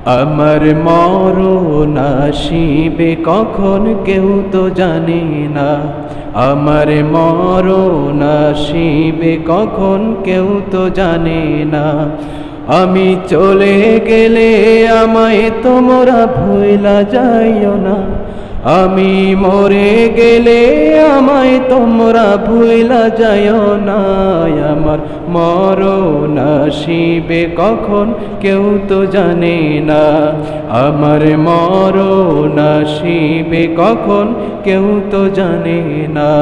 আমার মরণ আসিবে কখন কেউ তো জানে না। আমার মরণ আসিবে কখন কেউ তো জানে না। আমি চলে গেলে আমায় তোমরা ভুইলা যাইও না। আমি মরে গেলে আমায় তোমরা ভুইলা যাইও না। আমার মরণ আসিবে কখন কেউ তো জানে না। আমার মরণ আসিবে কখন কেউ তো জানে না।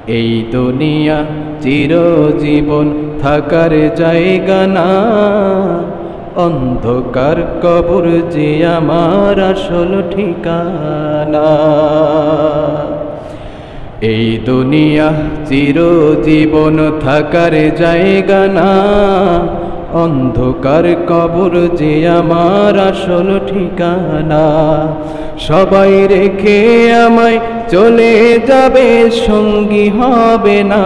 এই দুনিয়া চিরজীবন থাকার জায়গা না। অন্ধকার কবর যে আমার আসল ঠিকানা। এই দুনিয়া চিরজীবন থাকার জায়গা না। অন্ধকার কবর যে আমার আসল ঠিকানা। সবাই রেখে আমায় চলে যাবে, সঙ্গী হবে না।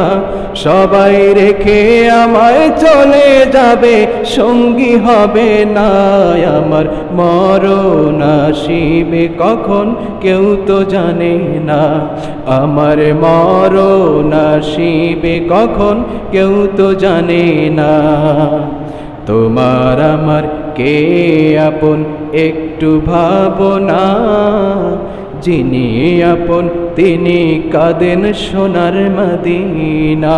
সবাই রেখে আমায় চলে যাবে, সঙ্গী হবে না। আমার মরণ আসিবে কখন কেউ তো জানে না। আমার মরণ আসিবে কখন কেউ তো জানে না। তোমার আমার কে আপন একটু ভাবনা। যিনি আপন তিনি কাঁদেন সোনার মদিনা।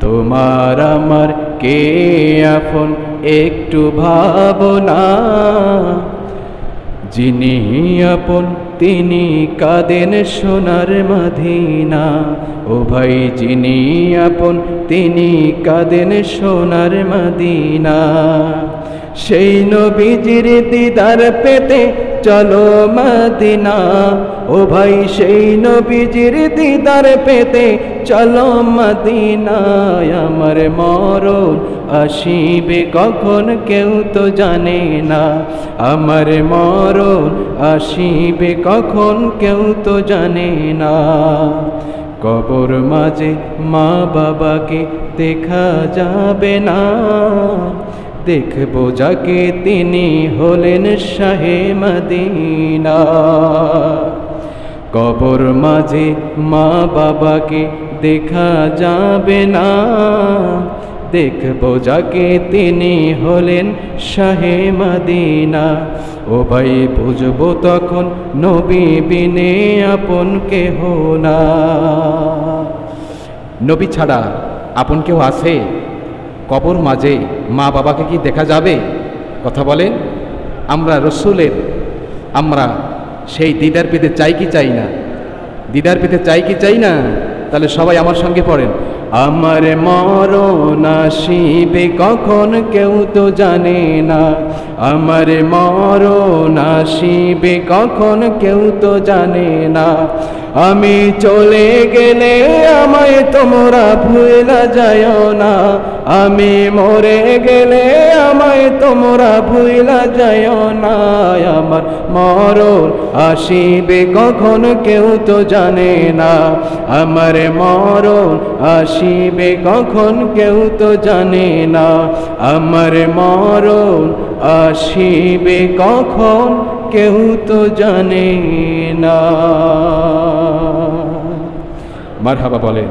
তোমার আমার কে আপন একটু ভাবনা। যিনি আপন তিনি কাঁদেন সোনার মদিনা। ও ভাই যিনি আপন তিনি কাঁদেন সোনার মদিনা। সেই নবীজির দিদার পেতে চলো মদিনা। ও ভাই সেই নবীজির দিদার পেতে চলো মদিনা। আমার মরণ আসিবে কখন কেউ তো জানে না। আমার মরণ আসিবে কখন কেউ তো জানে না। কবর মাঝে মা বাবাকে দেখা যাবে না। দেখবো যাকে তিনি হলেন শাহে মদিনা। কবর মাঝে মা বাবাকে দেখা যাবে না। দেখবো যাকে তিনি হলেন শাহে মদিনা। ও ভাই বুঝবো তখন নবী বিনে আপন কেহ না। নবী ছাড়া আপন কেউ আছে? কবর মাঝে মা বাবাকে কি দেখা যাবে? কথা বলেন। আমরা রসুলের আমরা সেই দিদার পেতে চাই কি চাই না? দিদার পেতে চাই কি চাই না? তাহলে সবাই আমার সঙ্গে পড়েন। আমার মরণ আসিবে কখন কেউ তো জানে না। আমার মরণ আসিবে কখন কেউ তো জানে না। আমি চলে গেলে আমায় তোমরা ভুইলা যাইও না। আমি মরে গেলে আমায় তোমরা ভুইলা যাইও না। আমার মরণ আসিবে কখন কেউ তো জানে না। আমার মরণ আসিবে কখন কেউ তো জানে না। আমার মরণ আসিবে কখন কেউ তো জানে না। মারহাবা বলেন।